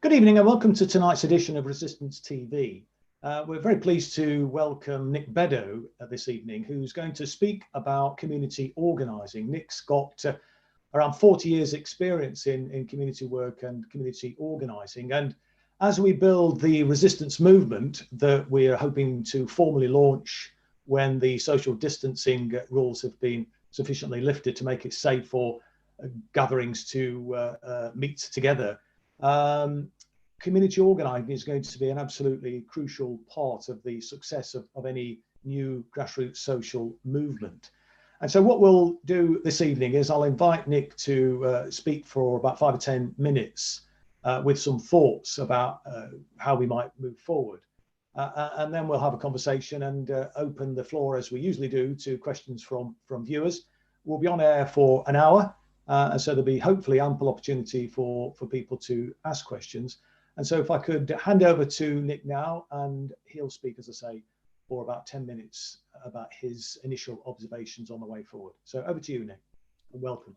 Good evening and welcome to tonight's edition of Resistance TV. We're very pleased to welcome Nick Beddows this evening, who's going to speak about community organising. Nick's got around 40 years experience in community work and community organising. And as we build the resistance movement that we are hoping to formally launch when the social distancing rules have been sufficiently lifted to make it safe for gatherings to meet together, community organising is going to be an absolutely crucial part of the success of any new grassroots social movement. And so what we'll do this evening is I'll invite Nick to speak for about 5 or 10 minutes with some thoughts about how we might move forward. And then we'll have a conversation and open the floor, as we usually do, to questions from viewers. We'll be on air for an hour, and so there'll be hopefully ample opportunity for people to ask questions. And so if I could hand over to Nick now, and he'll speak, as I say, for about 10 minutes about his initial observations on the way forward. So over to you, Nick, and welcome.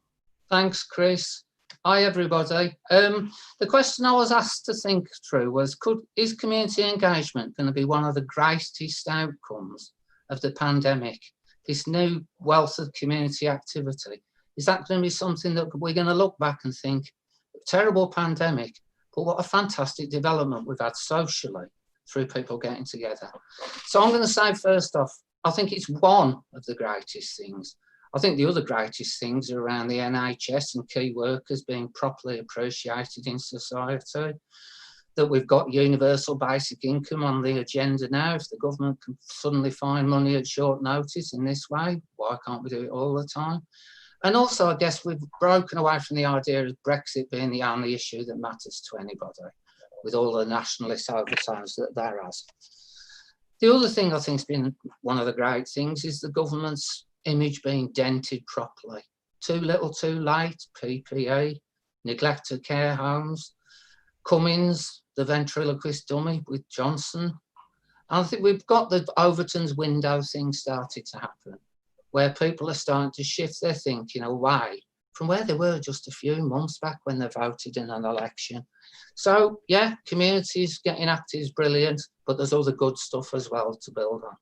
Thanks, Chris. Hi, everybody. The question I was asked to think through was, is community engagement going to be one of the greatest outcomes of the pandemic? This new wealth of community activity, is that going to be something that we're going to look back and think, terrible pandemic, but what a fantastic development we've had socially through people getting together? So I'm going to say, first off, I think it's one of the greatest things. I think the other greatest things are around the NHS and key workers being properly appreciated in society, that we've got universal basic income on the agenda now. If the government can suddenly find money at short notice in this way, why can't we do it all the time? And also, I guess we've broken away from the idea of Brexit being the only issue that matters to anybody, with all the nationalist overtones that there has. The other thing I think has been one of the great things is the government's image being dented properly. Too little, too late, PPE, neglected care homes, Cummins, the ventriloquist dummy with Johnson. And I think we've got the Overton's window thing started to happen, where people are starting to shift their thinking away from where they were just a few months back when they voted in an election. So, yeah, communities getting active is brilliant, but there's other good stuff as well to build on.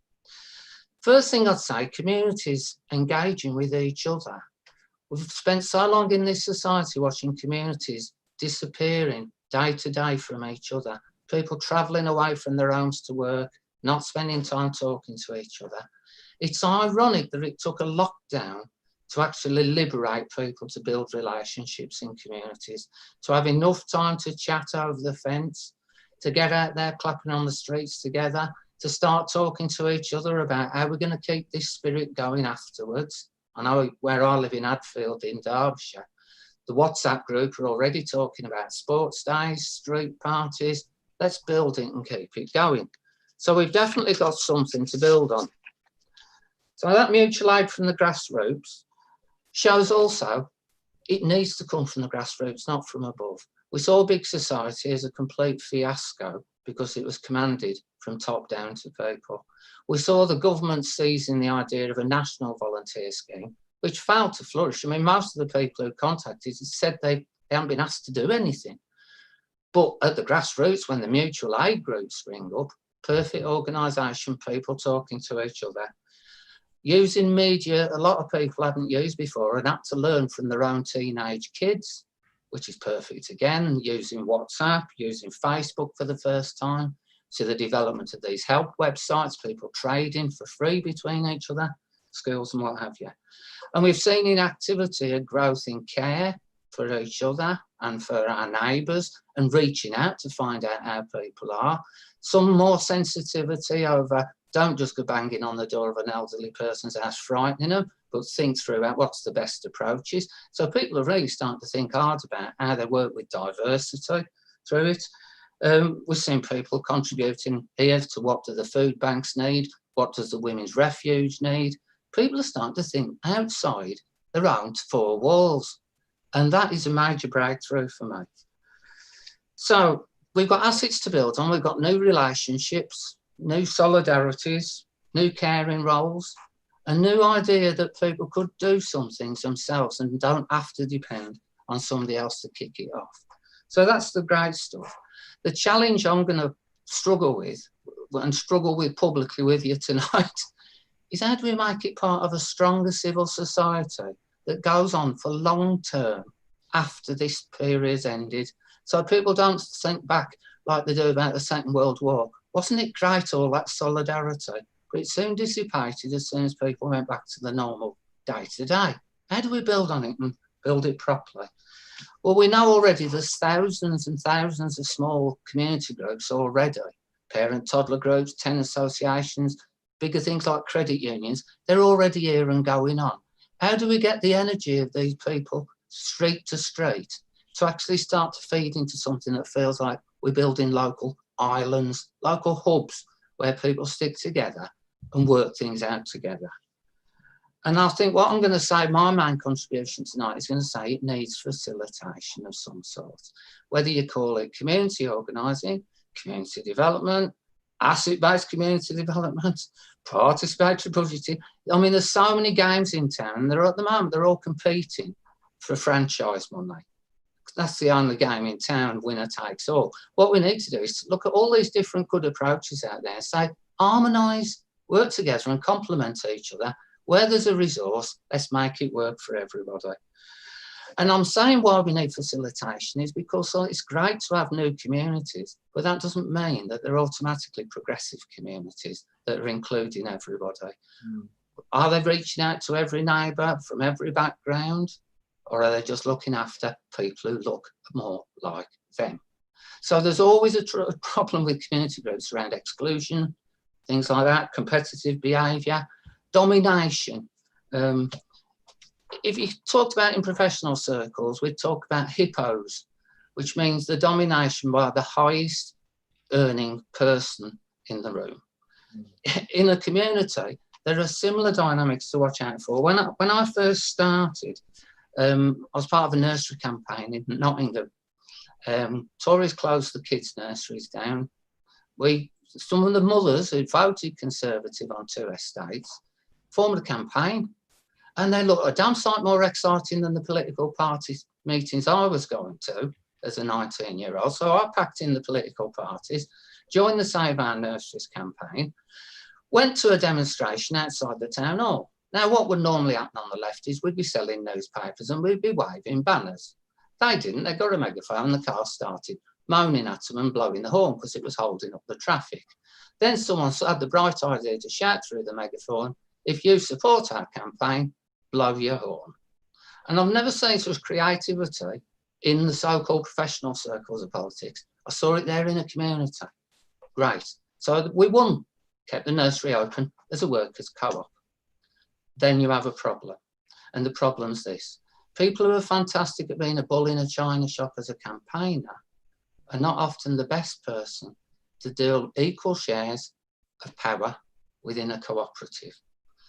First thing I'd say, communities engaging with each other. We've spent so long in this society watching communities disappearing day to day from each other, people travelling away from their homes to work, not spending time talking to each other. It's ironic that it took a lockdown to actually liberate people to build relationships in communities, to have enough time to chat over the fence, to get out there clapping on the streets together, to start talking to each other about how we're going to keep this spirit going afterwards. I know where I live in Hadfield in Derbyshire, the WhatsApp group are already talking about sports days, street parties. Let's build it and keep it going. So we've definitely got something to build on. So that mutual aid from the grassroots shows also it needs to come from the grassroots, not from above. We saw big society as a complete fiasco because it was commanded from top down to people. We saw the government seizing the idea of a national volunteer scheme, which failed to flourish. I mean, most of the people who contacted said they haven't been asked to do anything. But at the grassroots, when the mutual aid groups ring up, perfect organisation, people talking to each other, using media a lot of people haven't used before and had to learn from their own teenage kids, which is perfect again, using WhatsApp, using Facebook for the first time, to the development of these help websites, people trading for free between each other, schools and what have you. And we've seen in activity a growth in care for each other and for our neighbours, and reaching out to find out how people are. Some more sensitivity over, don't just go banging on the door of an elderly person's house frightening them, but think through what's the best approaches. So people are really starting to think hard about how they work with diversity through it. We've seen people contributing here to what do the food banks need, what does the women's refuge need. People are starting to think outside their own four walls. And that is a major breakthrough for me. So we've got assets to build on, we've got new relationships, new solidarities, new caring roles, a new idea that people could do some things themselves and don't have to depend on somebody else to kick it off. So that's the great stuff. The challenge I'm going to struggle with publicly with you tonight is how do we make it part of a stronger civil society that goes on for long term after this period's ended, so people don't think back like they do about the Second World War. Wasn't it great, all that solidarity? But it soon dissipated as soon as people went back to the normal day-to-day. How do we build on it and build it properly? Well, we know already there's thousands and thousands of small community groups already. Parent-toddler groups, tenant associations, bigger things like credit unions, they're already here and going on. How do we get the energy of these people street to street to actually start to feed into something that feels like we're building local islands, local hubs where people stick together and work things out together? And I think what I'm going to say, my main contribution tonight is going to say it needs facilitation of some sort. Whether you call it community organising, community development, asset-based community development, participatory budgeting. I mean, there's so many games in town, and they're at the moment, they're all competing for franchise money. That's the only game in town, winner takes all. What we need to do is to look at all these different good approaches out there, say, harmonise, work together and complement each other. Where there's a resource, let's make it work for everybody. And I'm saying why we need facilitation is because it's great to have new communities, but that doesn't mean that they're automatically progressive communities that are including everybody. Are they reaching out to every neighbour from every background? Or are they just looking after people who look more like them? So there's always a problem with community groups around exclusion, things like that, competitive behaviour, domination. If you talked about in professional circles, we talk about hippos, which means the domination by the highest earning person in the room. In a community, there are similar dynamics to watch out for. When I first started, I was part of a nursery campaign in Nottingham. Tories closed the kids' nurseries down. Some of the mothers who voted Conservative on 2 estates formed a campaign, and they looked a damn sight more exciting than the political party meetings I was going to as a 19-year-old. So I packed in the political parties, joined the Save Our Nurseries campaign, went to a demonstration outside the town hall. Now, what would normally happen on the left is we'd be selling newspapers and we'd be waving banners. They didn't. They got a megaphone, the car started moaning at them and blowing the horn because it was holding up the traffic. Then someone had the bright idea to shout through the megaphone, if you support our campaign, blow your horn. And I've never seen such creativity in the so-called professional circles of politics. I saw it there in a community. Great. So we won, kept the nursery open as a workers' co-op. Then you have a problem. And the problem's this. People who are fantastic at being a bull in a china shop as a campaigner are not often the best person to deal equal shares of power within a cooperative,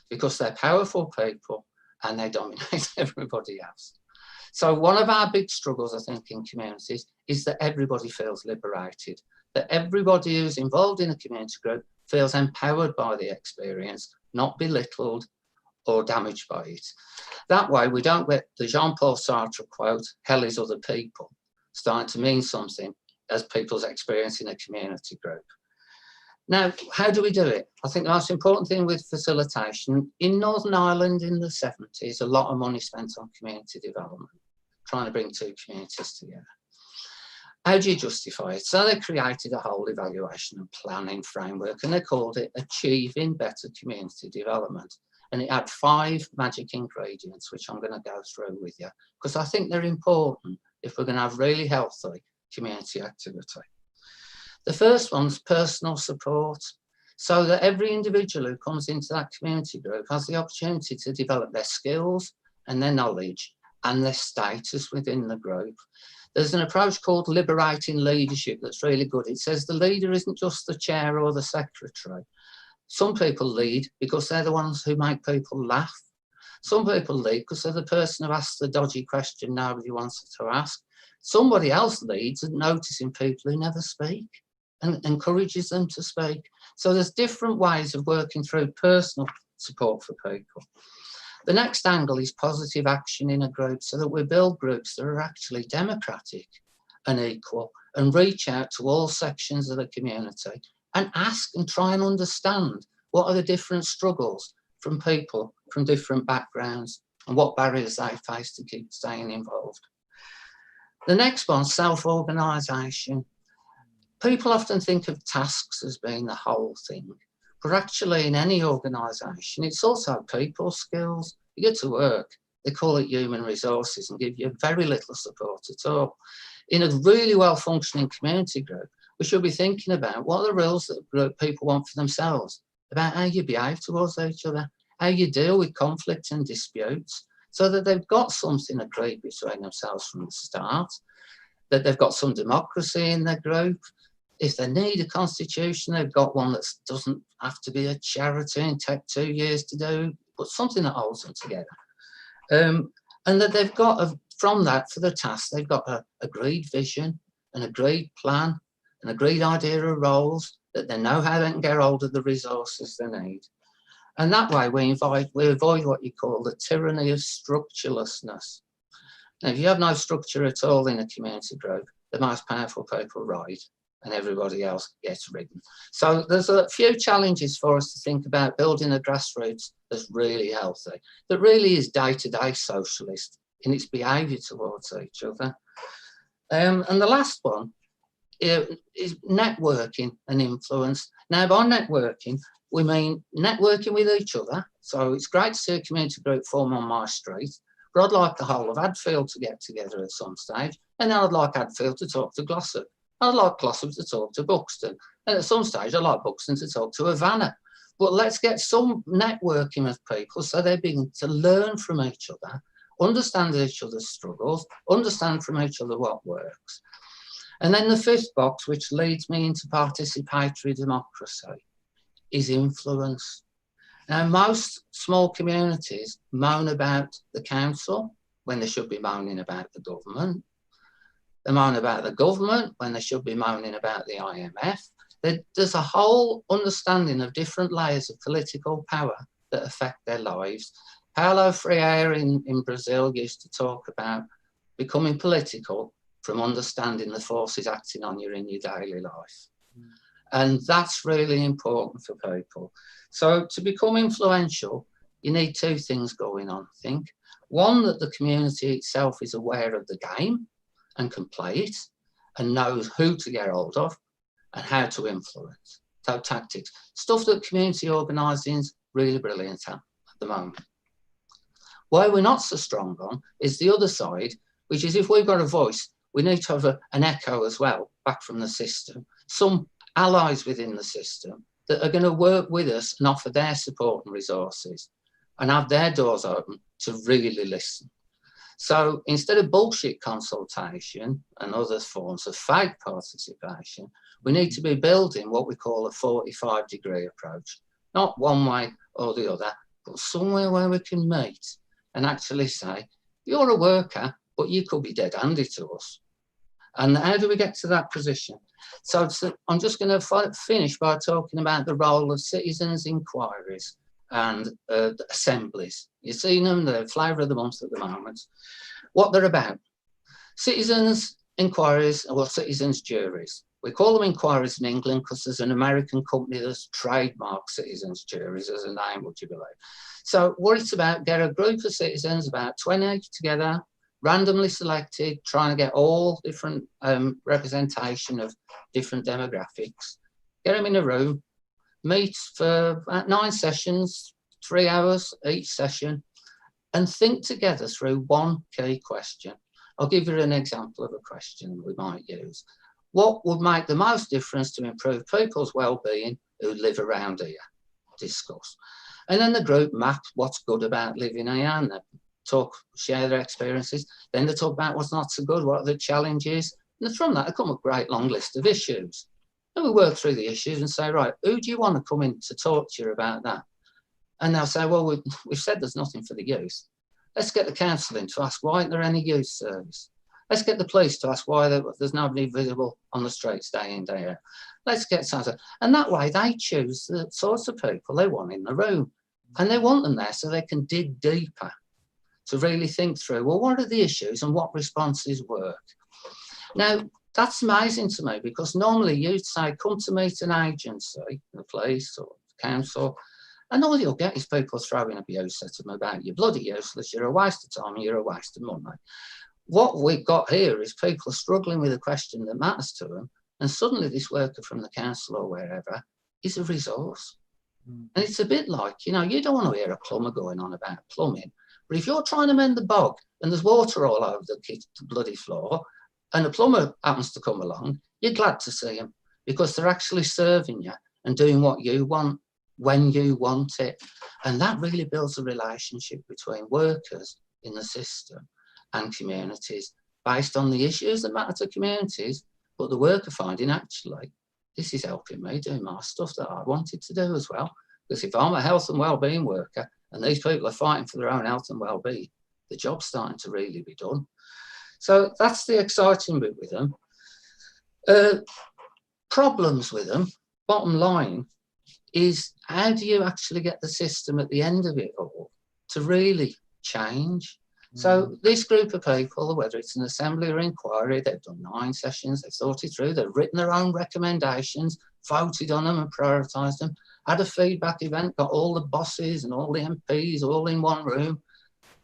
because they're powerful people and they dominate everybody else. So one of our big struggles, I think, in communities is that everybody feels liberated, that everybody who's involved in a community group feels empowered by the experience, not belittled or damaged by it. That way, we don't get the Jean-Paul Sartre quote, hell is other people, starting to mean something as people's experience in a community group. Now, how do we do it? I think the most important thing with facilitation, in Northern Ireland in the 70s, a lot of money spent on community development, trying to bring 2 communities together. How do you justify it? So they created a whole evaluation and planning framework, and they called it Achieving Better Community Development. And it had 5 magic ingredients, which I'm going to go through with you, because I think they're important if we're going to have really healthy community activity. The first one's personal support, so that every individual who comes into that community group has the opportunity to develop their skills and their knowledge and their status within the group. There's an approach called liberating leadership that's really good. It says the leader isn't just the chair or the secretary. Some people lead because they're the ones who make people laugh. Some people lead because they're the person who asks the dodgy question nobody wants to ask. Somebody else leads at noticing people who never speak and encourages them to speak. So there's different ways of working through personal support for people. The next angle is positive action in a group, so that we build groups that are actually democratic and equal, and reach out to all sections of the community and ask and try and understand what are the different struggles from people from different backgrounds and what barriers they face to keep staying involved. The next one, self-organisation. People often think of tasks as being the whole thing, but actually in any organisation, it's also people skills. You get to work, they call it human resources and give you very little support at all. In a really well-functioning community group, we should be thinking about what are the rules that people want for themselves, about how you behave towards each other, how you deal with conflict and disputes, so that they've got something agreed between themselves from the start, that they've got some democracy in their group. If they need a constitution, they've got one that doesn't have to be a charity and take 2 years to do, but something that holds them together. And that they've got, from that, for the task, they've got an agreed vision, an agreed plan, an agreed idea of roles, that they know how they can get hold of the resources they need. And that way we avoid what you call the tyranny of structurelessness. Now, if you have no structure at all in a community group, the most powerful people ride and everybody else gets ridden. So there's a few challenges for us to think about building a grassroots that's really healthy, that really is day-to-day socialist in its behaviour towards each other. And the last one is networking and influence. Now, by networking, we mean networking with each other. So it's great to see a community group form on my street, but I'd like the whole of Hadfield to get together at some stage, and then I'd like Hadfield to talk to Glossop. I'd like Glossop to talk to Buxton, and at some stage I'd like Buxton to talk to Havana. But let's get some networking of people so they begin to learn from each other, understand each other's struggles, understand from each other what works. And then the fifth box, which leads me into participatory democracy, is influence. Now, most small communities moan about the council when they should be moaning about the government. They moan about the government when they should be moaning about the IMF. There's a whole understanding of different layers of political power that affect their lives. Paulo Freire in Brazil used to talk about becoming political from understanding the forces acting on you in your daily life. And that's really important for people. So to become influential, you need two things going on, I think. One, that the community itself is aware of the game and can play it and knows who to get hold of and how to influence. So tactics, stuff that community organising is really brilliant at the moment. Why we're not so strong on is the other side, which is if we've got a voice, we need to have an echo as well, back from the system, some allies within the system that are going to work with us and offer their support and resources and have their doors open to really listen. So instead of bullshit consultation and other forms of fake participation, we need to be building what we call a 45-degree approach, not one way or the other, but somewhere where we can meet and actually say, you're a worker, but you could be dead-handy to us. And how do we get to that position? So I'm just going to finish by talking about the role of citizens' inquiries and assemblies. You've seen them, the flavour of the month at the moment. What they're about. Citizens' inquiries, or citizens' juries. We call them inquiries in England because there's an American company that's trademarked citizens' juries as a name, would you believe? So what it's about, get a group of citizens, about 20 together, randomly selected, trying to get all different representation of different demographics, get them in a room, meet for about 9 sessions, 3 hours each session, and think together through one key question. I'll give you an example of a question we might use. What would make the most difference to improve people's well-being who live around here? Discuss. And then the group map what's good about living here and talk, share their experiences. Then they talk about what's not so good, what are the challenges. And from that, they come up with a great long list of issues. And we work through the issues and say, right, who do you want to come in to talk to you about that? And they'll say, well, we've said there's nothing for the youth. Let's get the council in to ask, why isn't there any youth service? Let's get the police to ask why there's nobody visible on the streets day in, day out. Let's get something. And that way they choose the sorts of people they want in the room. And they want them there so they can dig deeper, to really think through, well, what are the issues and what responses work? Now, that's amazing to me, because normally you'd say, come to meet an agency, the police or the council, and all you'll get is people throwing abuse at them about you're bloody useless, you're a waste of time, and you're a waste of money. What we've got here is people struggling with a question that matters to them, and suddenly this worker from the council or wherever is a resource. And it's a bit like, you know, you don't want to hear a plumber going on about plumbing, but if you're trying to mend the bog and there's water all over the bloody floor, and a plumber happens to come along, you're glad to see them, because they're actually serving you and doing what you want when you want it. And that really builds a relationship between workers in the system and communities based on the issues that matter to communities, but the worker finding, actually, this is helping me do my stuff that I wanted to do as well. Because if I'm a health and wellbeing worker and these people are fighting for their own health and wellbeing, the job's starting to really be done. So that's the exciting bit with them. Problems with them, bottom line, is how do you actually get the system at the end of it all to really change? So this group of people, whether it's an assembly or inquiry, they've done 9 sessions, they've thought it through, they've written their own recommendations, voted on them and prioritised them, had a feedback event, got all the bosses and all the MPs all in one room,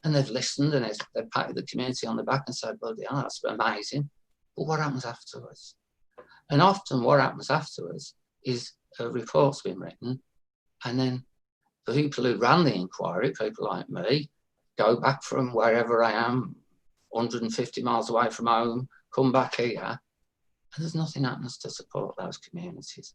and they've listened and they've patted the community on the back and said, well, yeah, that's amazing. But what happens afterwards? And often what happens afterwards is a report's been written, and then the people who ran the inquiry, people like me, go back from wherever I am, 150 miles away from home, come back here, and there's nothing happens to support those communities.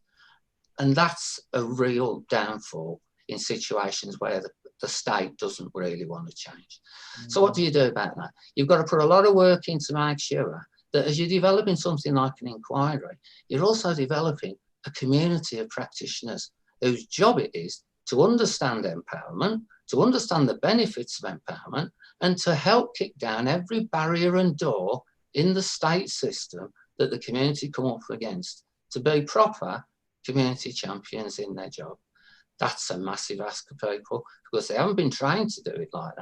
And that's a real downfall in situations where the state doesn't really want to change. So what do you do about that? You've got to put a lot of work in to make sure that as you're developing something like an inquiry, you're also developing a community of practitioners whose job it is to understand empowerment, to understand the benefits of empowerment, and to help kick down every barrier and door in the state system that the community come up against, to be proper community champions in their job. That's a massive ask of people, because they haven't been trained to do it like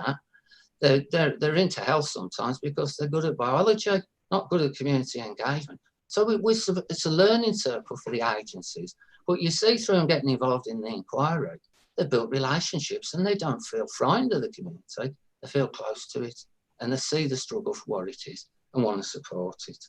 that. They're into health sometimes because they're good at biology, not good at community engagement. So it's a learning circle for the agencies. But you see through them getting involved in the inquiry, they've built relationships and they don't feel frightened of the community. They feel close to it and they see the struggle for what it is and want to support it.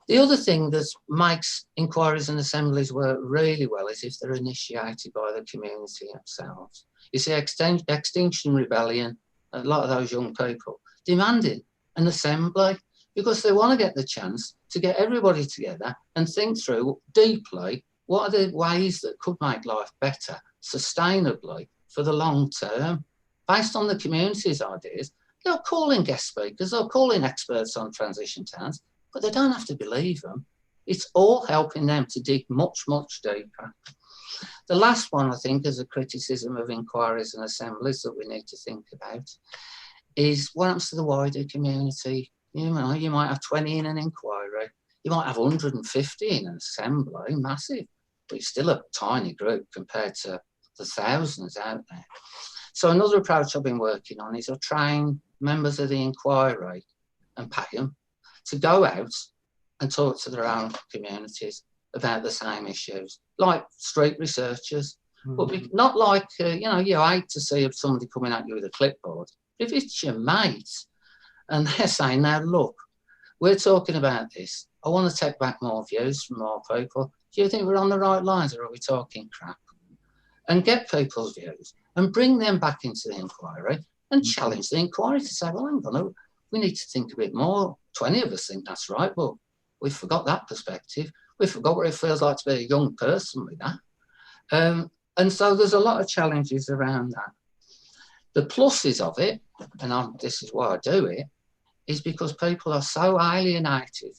The other thing that makes inquiries and assemblies work really well is if they're initiated by the community themselves. You see, Extinction Rebellion, a lot of those young people demanding an assembly because they want to get the chance to get everybody together and think through deeply what are the ways that could make life better, sustainably, for the long term, based on the community's ideas. They'll call in guest speakers, they'll call in experts on transition towns, but they don't have to believe them. It's all helping them to dig much, much deeper. The last one, I think, is a criticism of inquiries and assemblies that we need to think about, is what happens to the wider community. You know, you might have 20 in an inquiry, you might have 150 in an assembly, massive, but it's still a tiny group compared to the thousands out there. So another approach I've been working on is I train members of the inquiry and pay them to go out and talk to their own communities about the same issues, like street researchers, but not like, you know, you hate to see somebody coming at you with a clipboard. If it's your mate and they're saying, now look, we're talking about this, I want to take back more views from more people. Do you think we're on the right lines or are we talking crap? And get people's views and bring them back into the inquiry and challenge the inquiry to say, well, hang on, we need to think a bit more. 20 of us think that's right, but we forgot that perspective. We forgot what it feels like to be a young person with that. And so there's a lot of challenges around that. The pluses of it, and this is why I do it, is because people are so alienated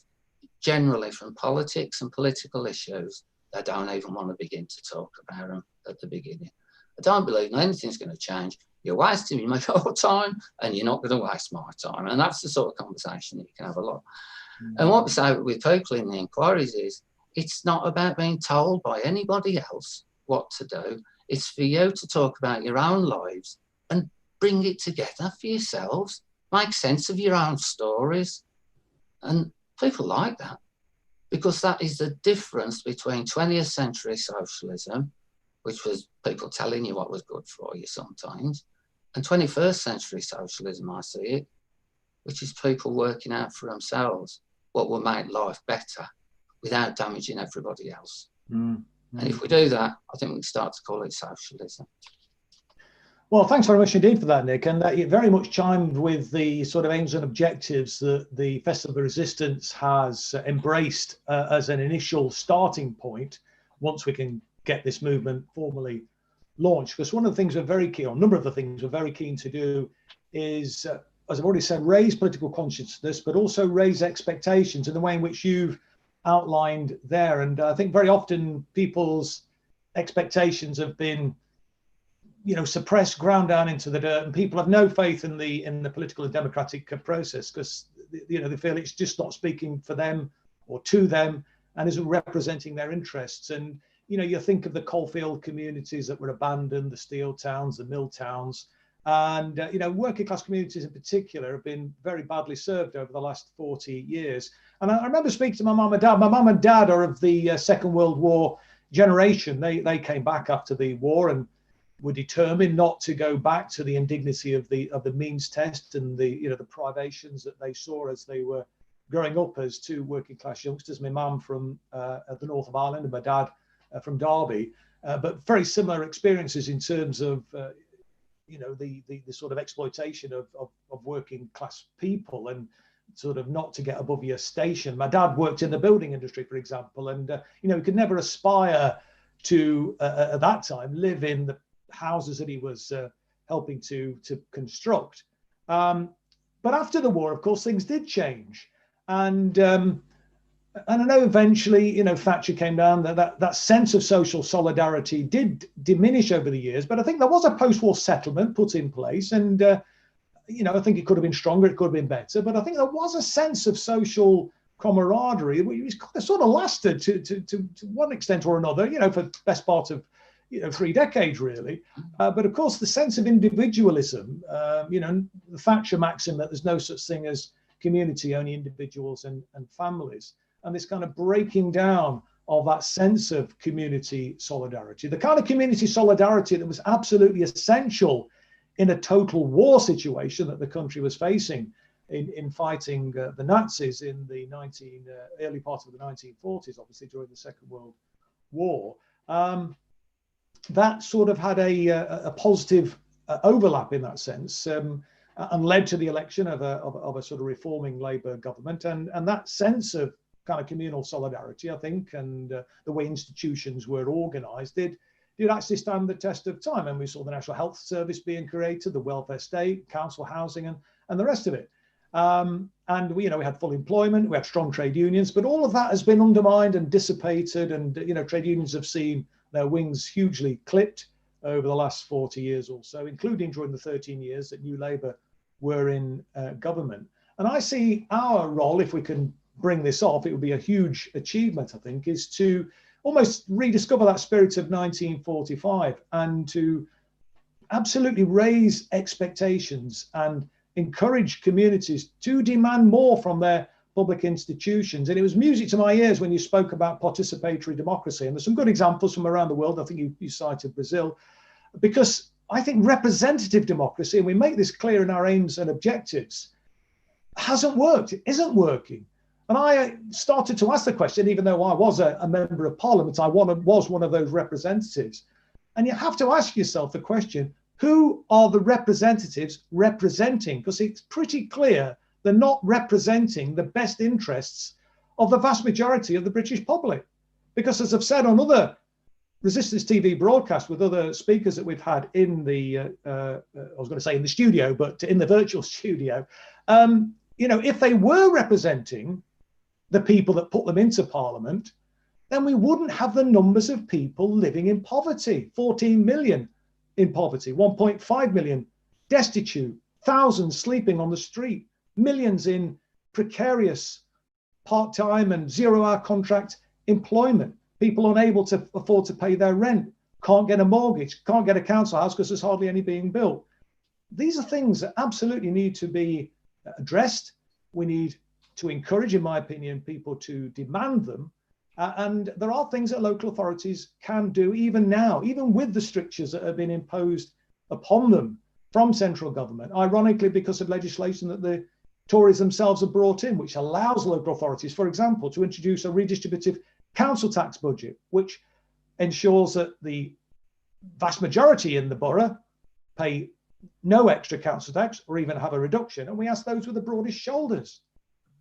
generally from politics and political issues, they don't even want to begin to talk about them at the beginning. I don't believe anything's going to change. You're wasting your time and you're not going to waste my time. And that's the sort of conversation that you can have a lot. And what we say with people in the inquiries is, it's not about being told by anybody else what to do. It's for you to talk about your own lives and bring it together for yourselves, make sense of your own stories, and People like that because that is the difference between 20th century socialism, which was people telling you what was good for you sometimes, and 21st century socialism, I see it, which is people working out for themselves what will make life better without damaging everybody else. And if we do that, I think we can start to call it socialism. Well, thanks very much indeed for that, Nick. And it very much chimed with the sort of aims and objectives that the Festival of Resistance has embraced as an initial starting point once we can get this movement formally launched. Because one of the things we're very keen, or a number of the things we're very keen to do is, as I've already said, raise political consciousness, but also raise expectations in the way in which you've outlined there. And I think very often people's expectations have been, suppressed, ground down into the dirt, and people have no faith in the political and democratic process because they feel it's just not speaking for them or to them and isn't representing their interests. And you think of the coalfield communities that were abandoned, the steel towns, the mill towns, and working class communities in particular have been very badly served over the last 40 years. And I remember speaking to my mum and dad. My mum and dad are of the Second World War generation. They came back after the war and were determined not to go back to the indignity of the means test and the privations that they saw as they were growing up as two working class youngsters. My mum from the north of Ireland and my dad from Derby, but very similar experiences in terms of the sort of exploitation of working class people and sort of not to get above your station. My dad worked in the building industry, for example, and he could never aspire to at that time live in the houses that he was helping to construct. But after the war, of course, things did change. And I know eventually, Thatcher came down, that sense of social solidarity did diminish over the years. But I think there was a post-war settlement put in place. And, I think it could have been stronger, it could have been better. But I think there was a sense of social camaraderie, which sort of lasted to one extent or another, for the best part of 3 decades, really. But of course, the sense of individualism, the Thatcher maxim that there's no such thing as community, only individuals and families, and this kind of breaking down of that sense of community solidarity, the kind of community solidarity that was absolutely essential in a total war situation that the country was facing in fighting the Nazis in the early part of the 1940s, obviously during the Second World War. That sort of had a positive overlap in that sense, and led to the election of a sort of reforming Labour government, and that sense of kind of communal solidarity, I think, and the way institutions were organised did actually stand the test of time. And we saw the National Health Service being created, the welfare state, council housing, and the rest of it. And we had full employment, we had strong trade unions, but all of that has been undermined and dissipated, and trade unions have seen their wings hugely clipped over the last 40 years or so, including during the 13 years that New Labour were in government. And I see our role, if we can bring this off, it would be a huge achievement, I think, is to almost rediscover that spirit of 1945 and to absolutely raise expectations and encourage communities to demand more from their public institutions. And it was music to my ears when you spoke about participatory democracy. And there's some good examples from around the world. I think you cited Brazil, because I think representative democracy, and we make this clear in our aims and objectives, hasn't worked. It isn't working. And I started to ask the question, even though I was a member of parliament, I was one of those representatives. And you have to ask yourself the question, who are the representatives representing? Because it's pretty clear they're not representing the best interests of the vast majority of the British public. Because as I've said on other Resistance TV broadcasts with other speakers that we've had in the, I was going to say in the studio, but in the virtual studio, if they were representing the people that put them into Parliament, then we wouldn't have the numbers of people living in poverty, 14 million in poverty, 1.5 million destitute, thousands sleeping on the street, millions in precarious part-time and zero-hour contract employment, people unable to afford to pay their rent, can't get a mortgage, can't get a council house because there's hardly any being built. These are things that absolutely need to be addressed. We need to encourage, in my opinion, people to demand them. And there are things that local authorities can do even now, even with the strictures that have been imposed upon them from central government, ironically because of legislation that the Tories themselves have brought in, which allows local authorities, for example, to introduce a redistributive council tax budget, which ensures that the vast majority in the borough pay no extra council tax or even have a reduction. And we ask those with the broadest shoulders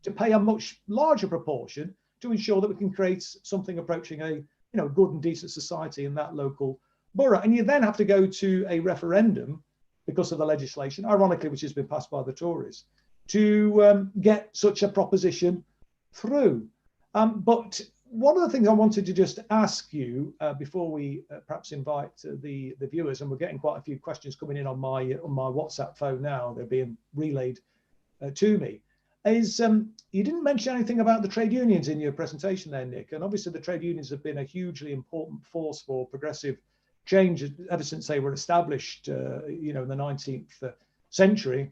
to pay a much larger proportion to ensure that we can create something approaching a good and decent society in that local borough. And you then have to go to a referendum because of the legislation, ironically, which has been passed by the Tories, to get such a proposition through. But one of the things I wanted to just ask you before we perhaps invite the viewers, and we're getting quite a few questions coming in on my WhatsApp phone now, they're being relayed to me, is you didn't mention anything about the trade unions in your presentation there, Nick. And obviously the trade unions have been a hugely important force for progressive change ever since they were established, in the 19th century,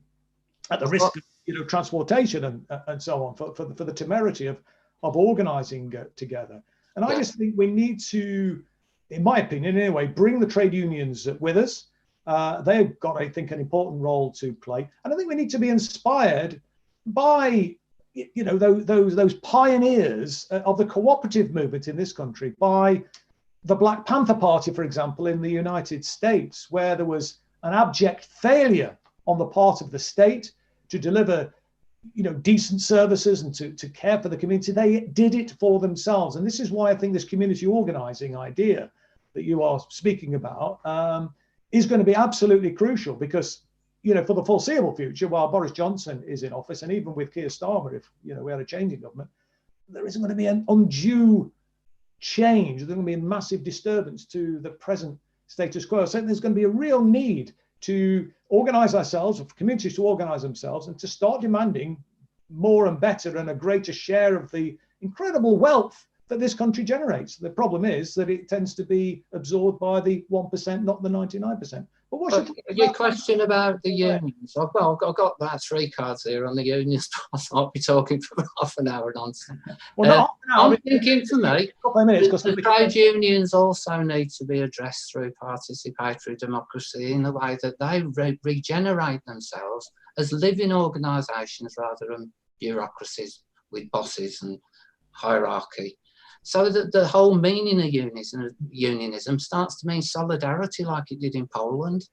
at the risk of transportation and so on, for the temerity of organising together. And I just think we need to, in my opinion anyway, bring the trade unions with us. They've got, I think, an important role to play. And I think we need to be inspired by those pioneers of the cooperative movement in this country, by the Black Panther Party, for example, in the United States, where there was an abject failure on the part of the state to deliver decent services and to care for the community. They did it for themselves. And this is why I think this community organizing idea that you are speaking about is going to be absolutely crucial, because for the foreseeable future, while Boris Johnson is in office, and even with Keir Starmer, if we had a change in government, there isn't going to be an undue change. There's going to be a massive disturbance to the present status quo. So there's going to be a real need to organize ourselves, or for communities to organize themselves, and to start demanding more and better and a greater share of the incredible wealth that this country generates. The problem is that it tends to be absorbed by the 1%, not the 99%. But what's your question about the unions? I've got about 3 cards here on the unions. I'll be talking for half an hour nonsense. Well, not half an hour. I'm thinking for me, the trade unions also need to be addressed through participatory democracy in the way that they regenerate themselves as living organisations rather than bureaucracies with bosses and hierarchy. So that the whole meaning of unionism starts to mean solidarity, like it did in Poland.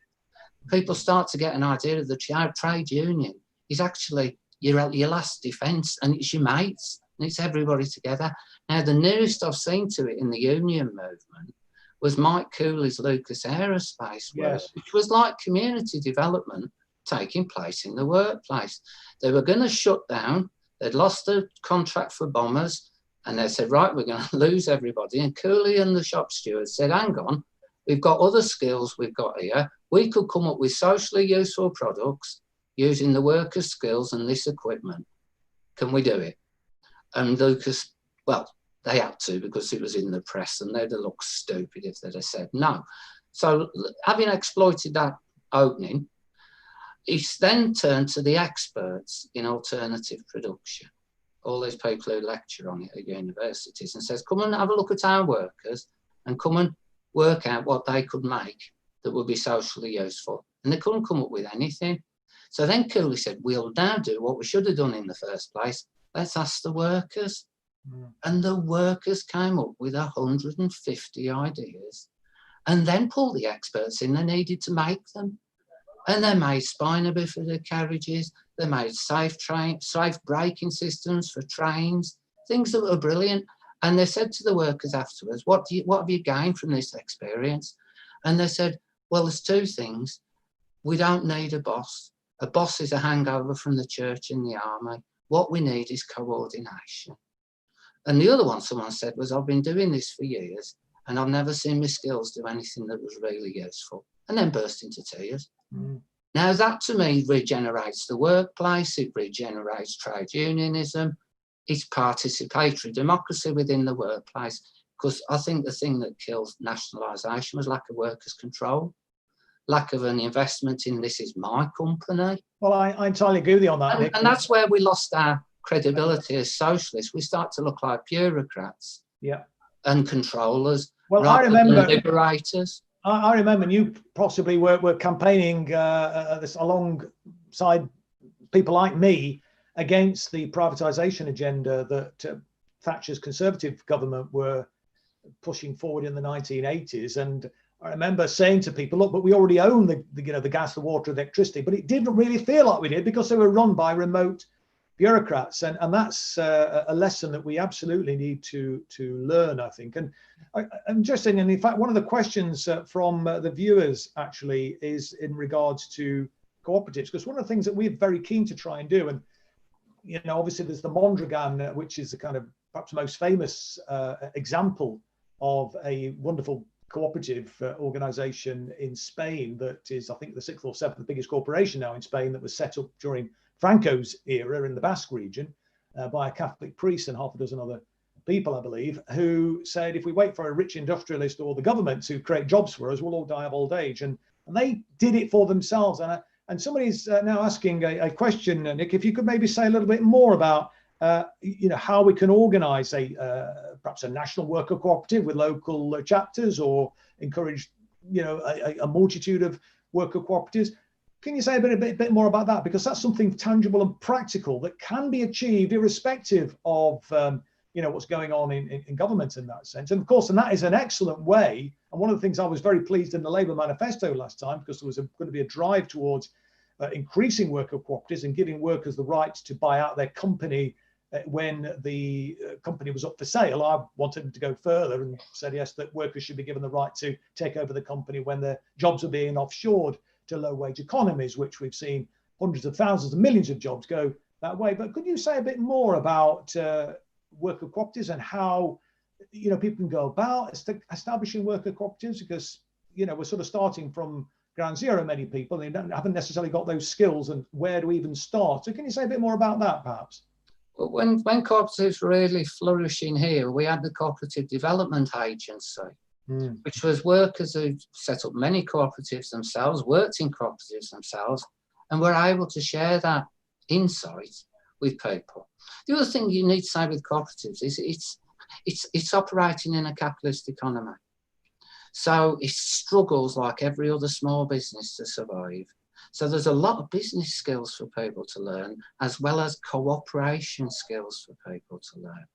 People start to get an idea of the trade union is actually your last defence, and it's your mates, and it's everybody together. Now, the nearest I've seen to it in the union movement was Mike Cooley's Lucas Aerospace work, which was like community development taking place in the workplace. They were going to shut down. They'd lost the contract for bombers. And they said, right, we're going to lose everybody. And Cooley and the shop steward said, hang on, we've got other skills we've got here. We could come up with socially useful products using the workers' skills and this equipment. Can we do it? And Lucas, well, they had to, because it was in the press, and they'd have looked stupid if they'd have said no. So having exploited that opening, he's then turned to the experts in alternative production. All these people who lecture on it at universities, and says, come and have a look at our workers and come and work out what they could make that would be socially useful. And they couldn't come up with anything. So then Cooley said, we'll now do what we should have done in the first place. Let's ask the workers. And the workers came up with 150 ideas, and then pulled the experts in they needed to make them. And they made spina bifida carriages. They made safe braking systems for trains, things that were brilliant. And they said to the workers afterwards, what have you gained from this experience? And they said, well, there's 2 things. We don't need a boss. A boss is a hangover from the church and the army. What we need is coordination. And the other one someone said was, I've been doing this for years and I've never seen my skills do anything that was really useful. And then burst into tears. Now that to me regenerates the workplace, it regenerates trade unionism, it's participatory democracy within the workplace, because I think the thing that killed nationalisation was lack of workers' control, lack of an investment in this is my company. Well, I entirely agree with you on that, Nick. And that's where we lost our credibility as socialists, we start to look like bureaucrats. Yeah. And controllers. Well, I remember liberators. I remember you possibly were campaigning this alongside people like me against the privatisation agenda that Thatcher's Conservative government were pushing forward in the 1980s. And I remember saying to people, look, but we already own the gas, the water, the electricity, but it didn't really feel like we did because they were run by remote bureaucrats. And that's a lesson that we absolutely need to learn, I think. And interesting, and in fact, one of the questions from the viewers actually is in regards to cooperatives, because one of the things that we're very keen to try and do, and obviously there's the Mondragon, which is the kind of perhaps most famous example of a wonderful cooperative organization in Spain that is, I think, the 6th or 7th biggest corporation now in Spain, that was set up during Franco's era in the Basque region by a Catholic priest and half a dozen other people, I believe, who said, if we wait for a rich industrialist or the government to create jobs for us, we'll all die of old age. And they did it for themselves. And somebody's now asking a question, Nick, if you could maybe say a little bit more about how we can organise perhaps a national worker cooperative with local chapters, or encourage a multitude of worker cooperatives. Can you say a bit more about that? Because that's something tangible and practical that can be achieved irrespective of what's going on in government in that sense. And of course, and that is an excellent way. And one of the things I was very pleased in the Labour manifesto last time, because there was going to be a drive towards increasing worker cooperatives and giving workers the right to buy out their company when the company was up for sale. I wanted to go further and said, yes, that workers should be given the right to take over the company when their jobs are being offshored to low-wage economies, which we've seen hundreds of thousands and millions of jobs go that way. But could you say a bit more about worker cooperatives and how people can go about establishing worker cooperatives? Because we're sort of starting from ground zero, many people, they haven't necessarily got those skills, and where do we even start? So can you say a bit more about that, perhaps? Well, when cooperatives were really flourishing here, we had the Cooperative Development Agency, which was workers who set up many cooperatives themselves, worked in cooperatives themselves, and were able to share that insight with people. The other thing you need to say with cooperatives is it's operating in a capitalist economy. So it struggles like every other small business to survive. So there's a lot of business skills for people to learn, as well as cooperation skills for people to learn.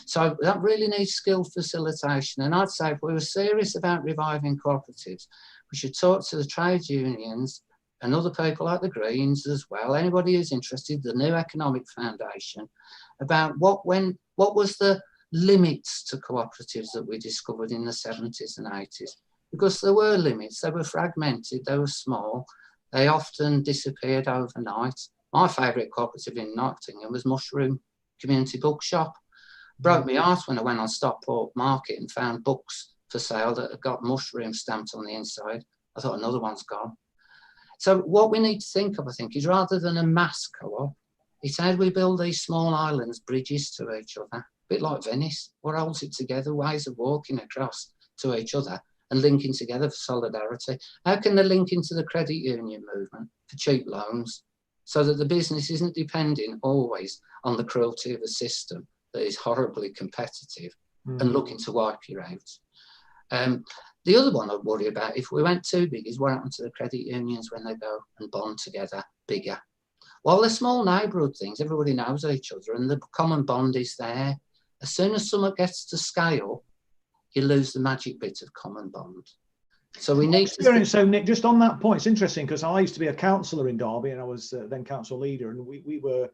So that really needs skill facilitation. And I'd say if we were serious about reviving cooperatives, we should talk to the trade unions and other people like the Greens as well, anybody who's interested, the New Economic Foundation, about what was the limits to cooperatives that we discovered in the 70s and 80s. Because there were limits, they were fragmented, they were small, they often disappeared overnight. My favourite cooperative in Nottingham was Mushroom Community Bookshop. Broke me heart when I went on Stockport Market and found books for sale that had got mushroom stamped on the inside. I thought another one's gone. So what we need to think of, I think, is rather than a mass co-op, it's how do we build these small islands, bridges to each other, a bit like Venice, what holds it together, ways of walking across to each other and linking together for solidarity. How can they link into the credit union movement for cheap loans so that the business isn't depending always on the cruelty of a system that is horribly competitive and looking to wipe you out? The other one I'd worry about, if we went too big, is what happens to the credit unions when they go and bond together bigger. While they're small neighbourhood things, everybody knows each other and the common bond is there. As soon as something gets to scale, you lose the magic bit of common bond. So we need to... So Nick, just on that point, it's interesting because I used to be a councillor in Derby and I was then council leader, and we were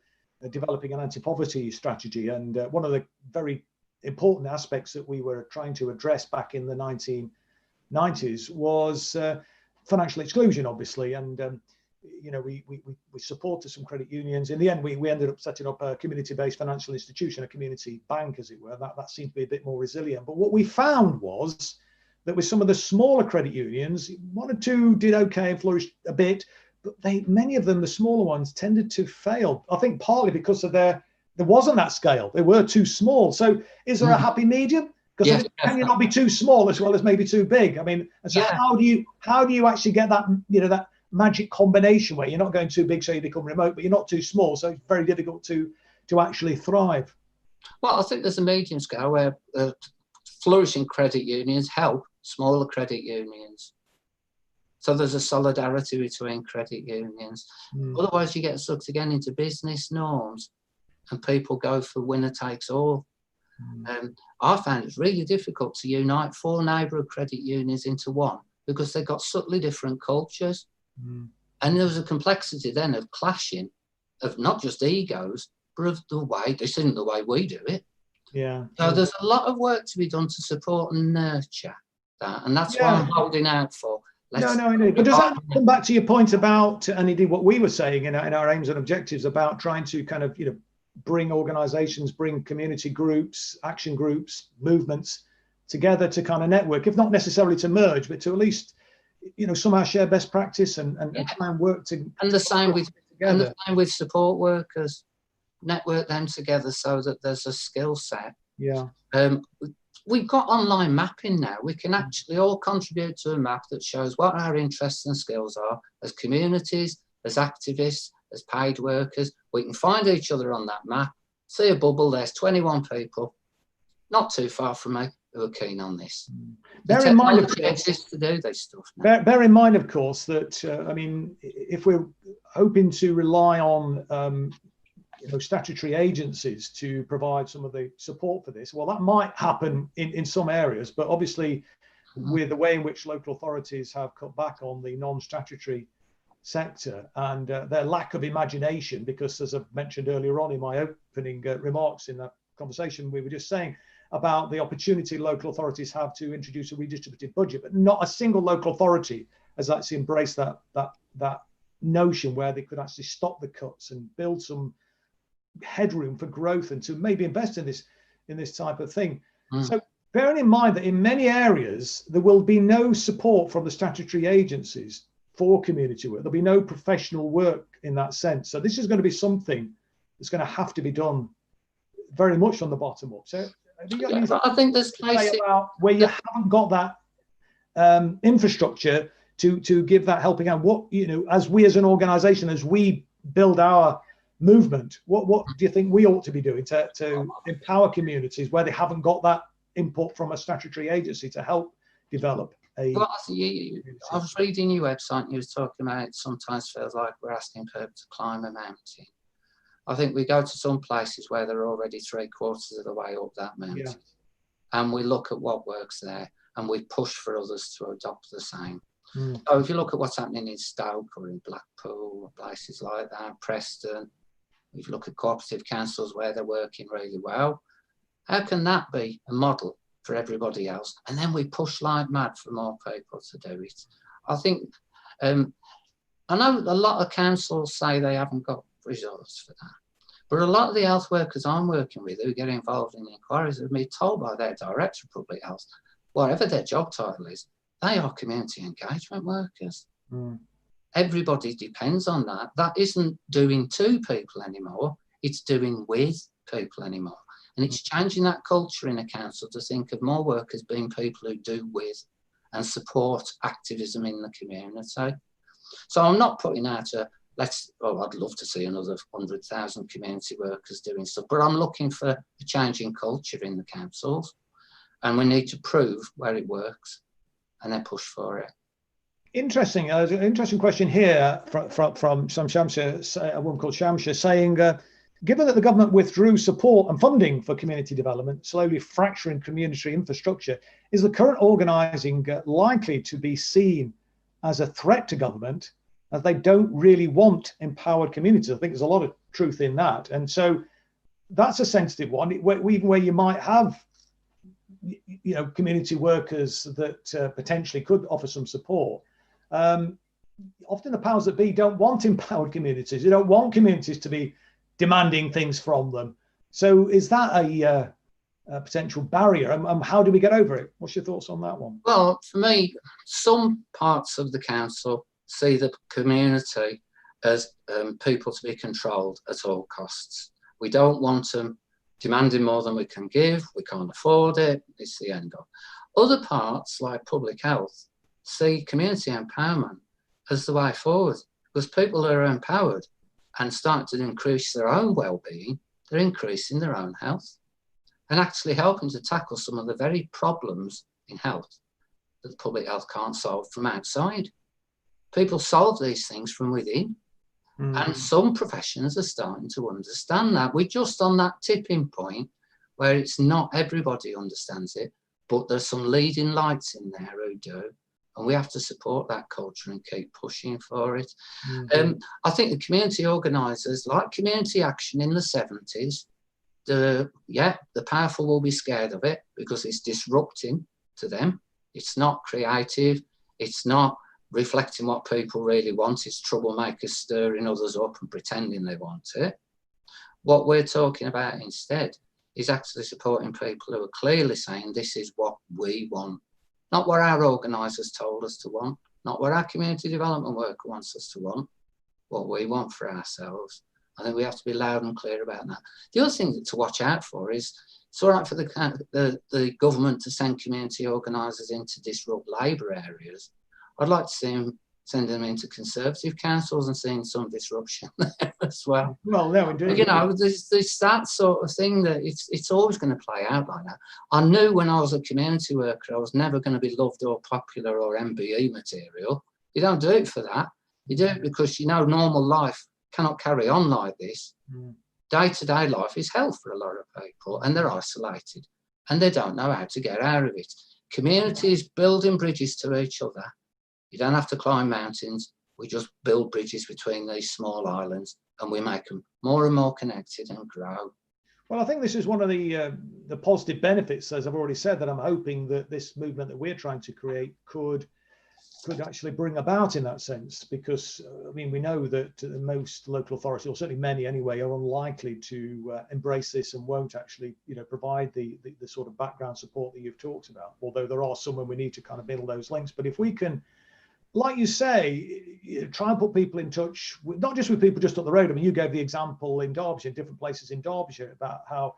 developing an anti-poverty strategy. And one of the very important aspects that we were trying to address back in the 1990s was financial exclusion, obviously. And we supported some credit unions. In the end, we ended up setting up a community-based financial institution, a community bank, as it were. That seemed to be a bit more resilient. But what we found was that with some of the smaller credit unions, one or two did okay and flourished a bit, but many of them, the smaller ones, tended to fail. I think partly because of there wasn't that scale. They were too small. So is there a happy medium? Because can you not be too small as well as maybe too big? I mean, so how do you actually get that, that magic combination where you're not going too big so you become remote, but you're not too small, so it's very difficult to to actually thrive? Well, I think there's a medium scale where flourishing credit unions help smaller credit unions. So there's a solidarity between credit unions. Otherwise, you get sucked again into business norms and people go for winner takes all. I found it's really difficult to unite 4 neighbourhood credit unions into one because they've got subtly different cultures. And there was a complexity then of clashing of not just egos, but of the way, this isn't the way we do it. Yeah. So there's a lot of work to be done to support and nurture that. And that's what I'm holding out for. No, indeed. But does that come back to your point about, and indeed what we were saying in our aims and objectives about trying to kind of, bring organisations, bring community groups, action groups, movements together to kind of network, if not necessarily to merge, but to at least, somehow share best practice and try and work together. And the same with support workers, network them together so that there's a skill set. Yeah. We've got online mapping now. We can actually all contribute to a map that shows what our interests and skills are as communities, as activists, as paid workers. We can find each other on that map, see a bubble, there's 21 people, not too far from me, who are keen on this. Bear in mind, of course, exists to do this stuff now. Bear in mind, of course, that, if we're hoping to rely on statutory agencies to provide some of the support for this, well, that might happen in some areas, but obviously with the way in which local authorities have cut back on the non-statutory sector and their lack of imagination, because as I mentioned earlier on in my opening remarks in that conversation, we were just saying about the opportunity local authorities have to introduce a redistributive budget, but not a single local authority has actually embraced that notion where they could actually stop the cuts and build some headroom for growth and to maybe invest in this type of thing. So bearing in mind that in many areas there will be no support from the statutory agencies for community work, there'll be no professional work in that sense. So this is going to be something that's going to have to be done very much from the bottom up. So I think there's places where you haven't got that infrastructure to give that helping hand. What, as we as an organisation, as we build our movement, what do you think we ought to be doing to empower communities where they haven't got that input from a statutory agency to help develop a... Well, I was reading your website and you was talking about it sometimes feels like we're asking people to climb a mountain. I think we go to some places where they're already 3/4 of the way up that mountain, and we look at what works there and we push for others to adopt the same. So if you look at what's happening in Stoke or in Blackpool or places like that, Preston, if you look at cooperative councils where they're working really well, how can that be a model for everybody else? And then we push like mad for more people to do it. I think, I know a lot of councils say they haven't got resources for that, but a lot of the health workers I'm working with who get involved in the inquiries have been told by their director of public health, whatever their job title is, they are community engagement workers. Everybody depends on that. That isn't doing to people anymore, it's doing with people anymore. And it's changing that culture in a council to think of more workers being people who do with and support activism in the community. So I'm not putting out I'd love to see another 100,000 community workers doing stuff, but I'm looking for a change in culture in the councils, and we need to prove where it works and then push for it. Interesting. There's an interesting question here from Shamsha, a woman called Shamsha, saying, given that the government withdrew support and funding for community development, slowly fracturing community infrastructure, is the current organising likely to be seen as a threat to government, as they don't really want empowered communities? I think there's a lot of truth in that. And so that's a sensitive one, even where you might have community workers that potentially could offer some support. Often the powers that be don't want empowered communities. They don't want communities to be demanding things from them. So is that a potential barrier? And how do we get over it? What's your thoughts on that one? Well, for me, some parts of the council see the community as people to be controlled at all costs. We don't want them demanding more than we can give. We can't afford it. It's the end of. Other parts, like public health, see community empowerment as the way forward, because people who are empowered and start to increase their own well-being they're increasing their own health and actually helping to tackle some of the very problems in health that the public health can't solve from outside. People solve these things from within. And some professions are starting to understand that. We're just on that tipping point where it's not everybody understands it, but there's some leading lights in there who do. And we have to support that culture and keep pushing for it. I think the community organisers, like Community Action in the 70s, the powerful will be scared of it because it's disrupting to them. It's not creative. It's not reflecting what people really want. It's troublemakers stirring others up and pretending they want it. What we're talking about instead is actually supporting people who are clearly saying this is what we want, not what our organisers told us to want, not what our community development worker wants us to want, what we want for ourselves. I think we have to be loud and clear about that. The other thing to watch out for is it's all right for the government to send community organisers in to disrupt labour areas. I'd like to see them send them into Conservative councils and seeing some disruption there as well. Well, no, indeed. You know, there's that sort of thing that it's always going to play out like that. I knew when I was a community worker, I was never going to be loved or popular or MBE material. You don't do it for that. You do it because you know normal life cannot carry on like this. Day-to-day life is hell for a lot of people, and they're isolated and they don't know how to get out of it. Communities building bridges to each other. You don't have to climb mountains. We just build bridges between these small islands and we make them more and more connected and grow. Well, I think this is one of the positive benefits, as I've already said, that I'm hoping that this movement that we're trying to create could actually bring about in that sense, because I mean, we know that most local authorities, or certainly many anyway, are unlikely to embrace this and won't actually, you know, provide the sort of background support that you've talked about, although there are some when we need to kind of build those links. But if we can, like you say, try and put people in touch with, not just with people just up the road. I mean, you gave the example in Derbyshire, different places in Derbyshire, about how,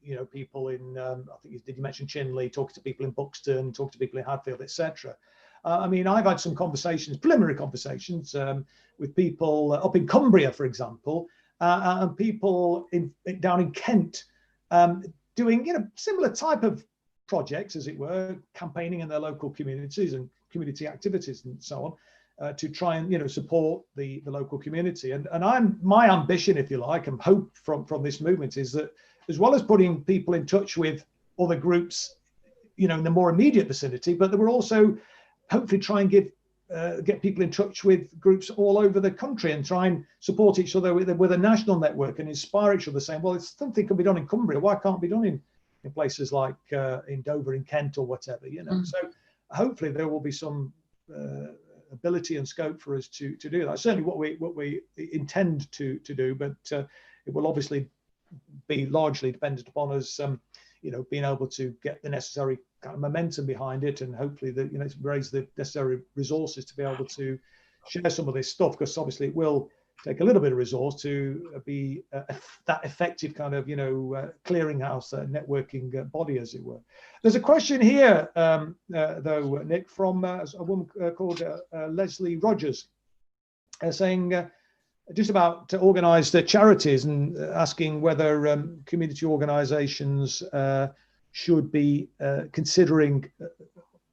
you know, people in, I think, did you mention Chinley, talking to people in Buxton, talking to people in Hadfield, etc. I mean, I've had some conversations, preliminary conversations with people up in Cumbria, for example, and people down in Kent doing, you know, similar type of projects, as it were, campaigning in their local communities and community activities and so on, to try and, you know, support the local community. And my ambition, if you like, and hope from this movement is that, as well as putting people in touch with other groups, you know, in the more immediate vicinity, but that we're also hopefully try and get people in touch with groups all over the country and try and support each other with a national network and inspire each other, saying, well, it's something can be done in Cumbria, why can't it be done in places like in Dover, in Kent, or whatever, you know. So hopefully there will be some ability and scope for us to do that. Certainly what we intend to do, but it will obviously be largely dependent upon us, you know, being able to get the necessary kind of momentum behind it, and hopefully that, you know, raise the necessary resources to be able to share some of this stuff, because obviously it will take a little bit of resource to be that effective kind of, you know, clearinghouse, networking body, as it were. There's a question here, though, Nick, from a woman called Leslie Rogers, saying just about organised charities, and asking whether community organisations should be considering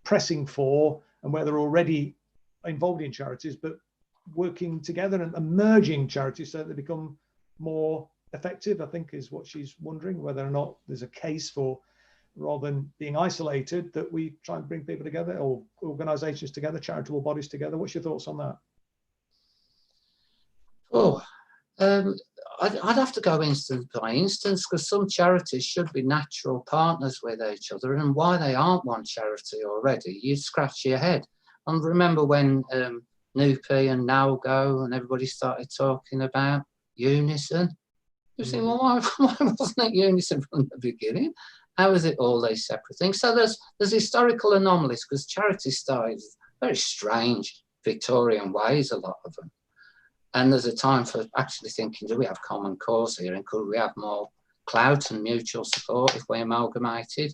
pressing for, and whether they're already involved in charities, but working together and merging charities so that they become more effective, I think is what she's wondering, whether or not there's a case for, rather than being isolated, that we try and bring people together, or organisations together, charitable bodies together. What's your thoughts on that? Oh, I'd have to go instance by instance, because some charities should be natural partners with each other, and why they aren't one charity already, you scratch your head. And remember when NUPE and NowGo and everybody started talking about Unison? You think, well, why wasn't it Unison from the beginning? How is it all these separate things? So there's historical anomalies, because charities started very strange Victorian ways, a lot of them. And there's a time for actually thinking, do we have common cause here, and could we have more clout and mutual support if we amalgamated?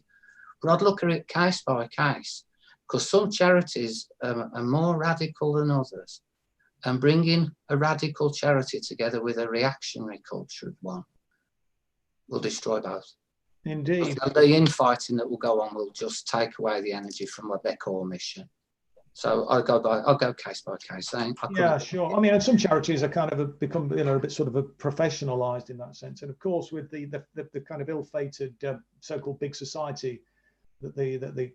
But I'd look at it case by case, because some charities are more radical than others, and bringing a radical charity together with a reactionary cultured one will destroy both. Indeed. The infighting that will go on will just take away the energy from what their core mission. So I'll go case by case. Yeah, sure. I mean, and some charities are kind of become, a bit sort of professionalized in that sense. And of course, with the kind of ill-fated so-called big society that the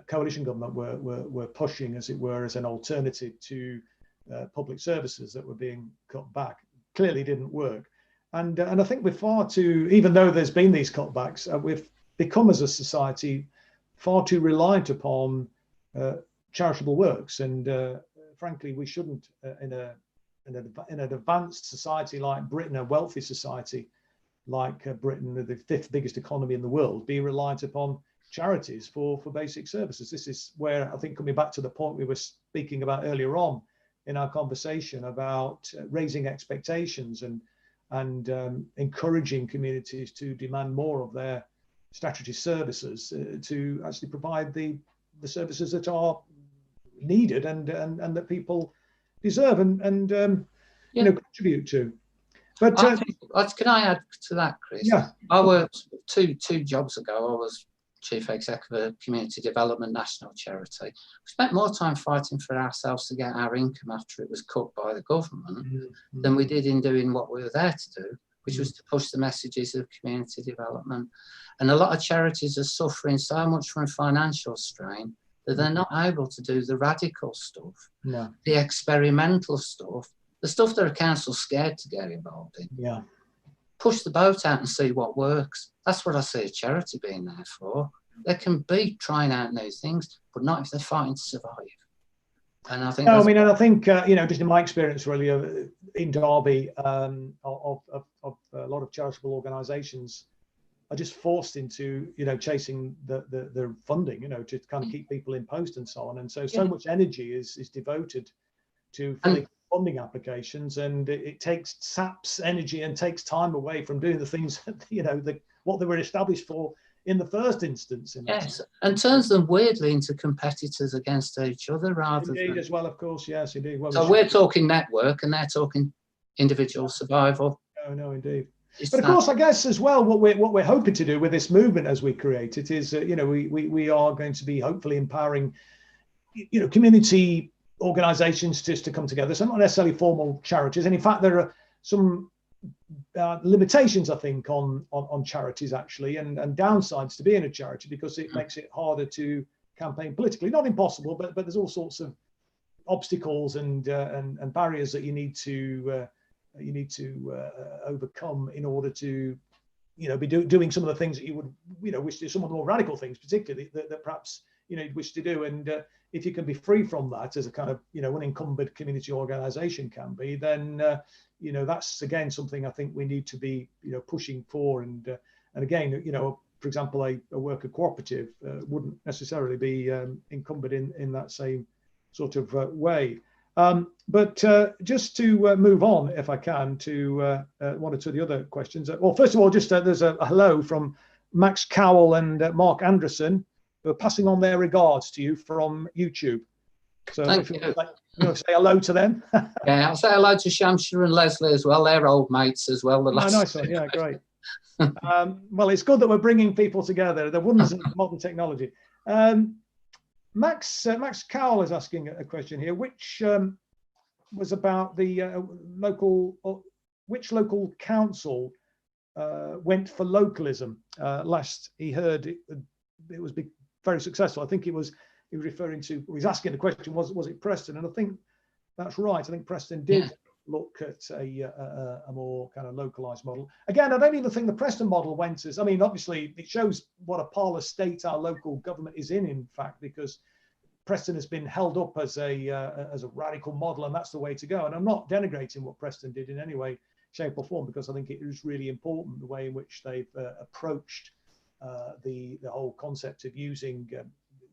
coalition government were pushing, as it were, as an alternative to public services that were being cut back, clearly didn't work. And I think we're far too, even though there's been these cutbacks, we've become as a society far too reliant upon charitable works, and frankly, we shouldn't. In an advanced society like Britain, a wealthy society like Britain, the fifth biggest economy in the world, be reliant upon charities for basic services. This is where I think, coming back to the point we were speaking about earlier on in our conversation about raising expectations and encouraging communities to demand more of their statutory services, to actually provide the services that are needed and that people deserve and contribute to. But can I add to that, Chris? Yeah. I worked two jobs ago. I was chief executive of a community development national charity. We spent more time fighting for ourselves to get our income after it was cut by the government than we did in doing what we were there to do, which was to push the messages of community development. And a lot of charities are suffering so much from financial strain that they're not able to do the radical stuff, the experimental stuff, the stuff that a council's scared to get involved in. Yeah. Push the boat out and see what works. That's what I see a charity being there for. They can be trying out new things, but not if they're fighting to survive. And I think. No, I mean, and I think just in my experience, really, in Derby, of a lot of charitable organisations are just forced into chasing the funding, to kind of keep people in post and so on. And so much energy is devoted to filling funding applications, and it saps energy and takes time away from doing the things what they were established for in the first instance. Yes, and turns them weirdly into competitors against each other rather indeed, than. As well, of course, yes, indeed. Well, so we're talking network, and they're talking individual survival. No, indeed. But of course, I guess as well, what we're hoping to do with this movement as we create it is, we are going to be hopefully empowering, community organisations just to come together. So not necessarily formal charities, and in fact, there are some limitations, I think, on charities actually, and downsides to being a charity, because it makes it harder to campaign politically. Not impossible, but there's all sorts of obstacles and barriers that you need to overcome in order to be doing some of the things that you would wish to do, some of the more radical things particularly that perhaps you'd wish to do. And if you can be free from that as a kind of unencumbered community organization can be, then that's again something I think we need to be pushing for. And again, for example, a worker cooperative wouldn't necessarily be encumbered in that same sort of way. But just to move on, if I can, to one or two of the other questions. Well, first of all, just there's a hello from Max Cowell and Mark Anderson, who are passing on their regards to you from YouTube. So if you want to say hello to them. Yeah, I'll say hello to Shamsha and Leslie as well. They're old mates as well. Nice one. Yeah, great. Well, it's good that we're bringing people together, the wonders of modern technology. Max Cowell is asking a question here, which was about the which local council went for localism last he heard it was very successful. I think he was referring to, he's asking the question, was it Preston? And I think that's right. I think Preston did look at a more kind of localized model. Again, I don't even think the Preston model went as, I mean, obviously it shows what a parlous state our local government is in fact, because Preston has been held up as a radical model, and that's the way to go. And I'm not denigrating what Preston did in any way, shape or form, because I think it was really important the way in which they've approached the whole concept of using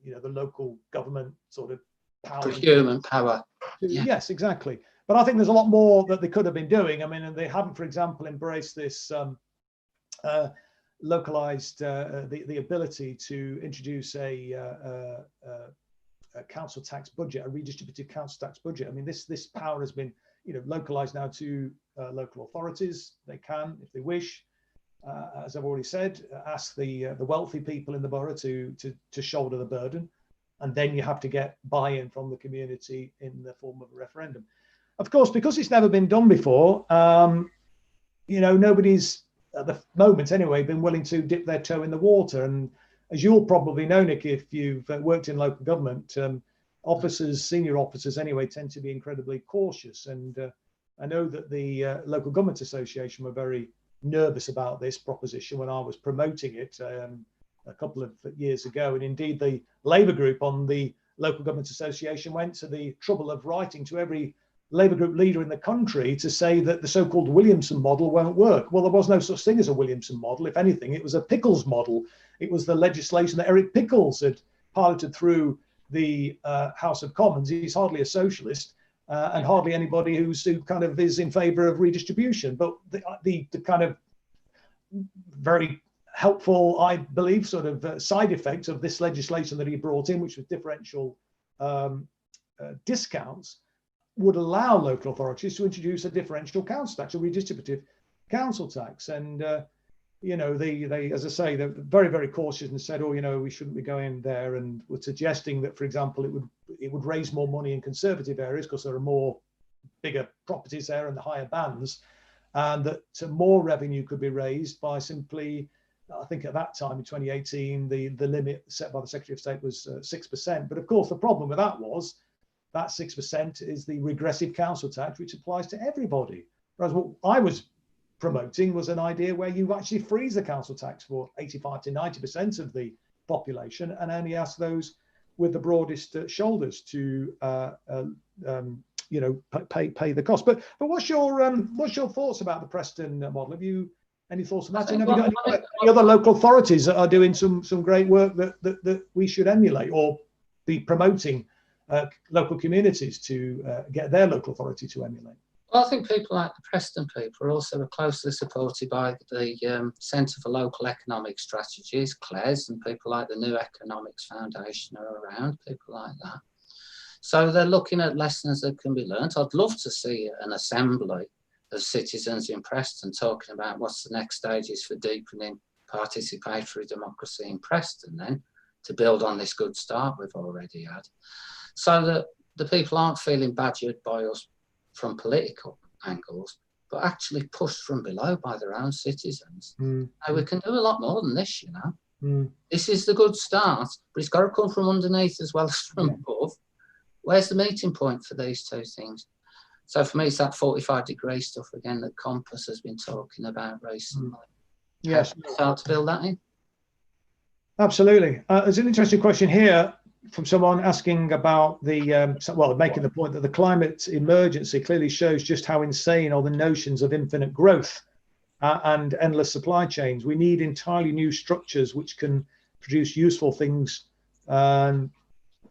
the local government sort of power. Procurement power. Yes, exactly. But I think there's a lot more that they could have been doing. I mean, and they haven't, for example, embraced this localized the ability to introduce a council tax budget, a redistributive council tax budget. I mean, this power has been localized now to local authorities. They can, if they wish, as I've already said, ask the wealthy people in the borough to shoulder the burden, and then you have to get buy-in from the community in the form of a referendum. Of course, because it's never been done before, nobody's at the moment anyway been willing to dip their toe in the water. And as you'll probably know, Nick, if you've worked in local government, officers, senior officers anyway, tend to be incredibly cautious. And I know that the Local Government Association were very nervous about this proposition when I was promoting it a couple of years ago. And indeed, the Labour group on the Local Government Association went to the trouble of writing to every Labour group leader in the country to say that the so-called Williamson model won't work. Well, there was no such thing as a Williamson model. If anything, it was a Pickles model. It was the legislation that Eric Pickles had piloted through the House of Commons. He's hardly a socialist and hardly anybody who kind of is in favour of redistribution. But the kind of very helpful, I believe, sort of side effect of this legislation that he brought in, which was differential discounts, would allow local authorities to introduce a differential council tax, a redistributive council tax. And, they, as I say, they're very, very cautious and said, we shouldn't be going there, and were suggesting that, for example, it would raise more money in conservative areas because there are more bigger properties there and the higher bands, and that more revenue could be raised by simply, I think at that time in 2018, the limit set by the Secretary of State was 6%. But of course, the problem with that was that 6% is the regressive council tax, which applies to everybody. Whereas what I was promoting was an idea where you actually freeze the council tax for 85 to 90% of the population and only ask those with the broadest shoulders to pay the cost. But what's your thoughts about the Preston model? Have you any thoughts on that? And have you got any other local authorities that are doing some great work that we should emulate or be promoting local communities to get their local authority to emulate? Well, I think people like the Preston people are also closely supported by the Centre for Local Economic Strategies, CLES, and people like the New Economics Foundation are around, people like that. So they're looking at lessons that can be learnt. I'd love to see an assembly of citizens in Preston talking about what's the next stages for deepening participatory democracy in Preston then, to build on this good start we've already had, so that the people aren't feeling badgered by us from political angles, but actually pushed from below by their own citizens. Now, we can do a lot more than this, This is the good start, but it's got to come from underneath as well as from above. Where's the meeting point for these two things? So for me, it's that 45-degree stuff again that Compass has been talking about recently. Yes. Start to build that in. Absolutely. There's an interesting question here from someone asking about making the point that the climate emergency clearly shows just how insane are the notions of infinite growth and endless supply chains. We need entirely new structures which can produce useful things. And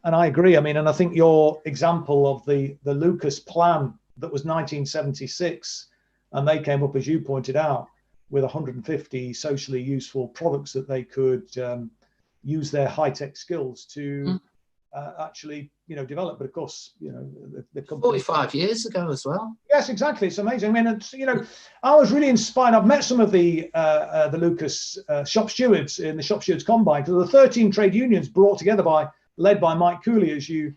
I agree. I mean, and I think your example of the Lucas plan that was 1976, and they came up, as you pointed out, with 150 socially useful products that they could use their high-tech skills to actually, develop. But of course, the company 45 years ago as well. Yes, exactly. It's amazing. I mean, I was really inspired. I've met some of the Lucas shop stewards in the shop stewards combine, because the 13 trade unions brought together led by Mike Cooley, as you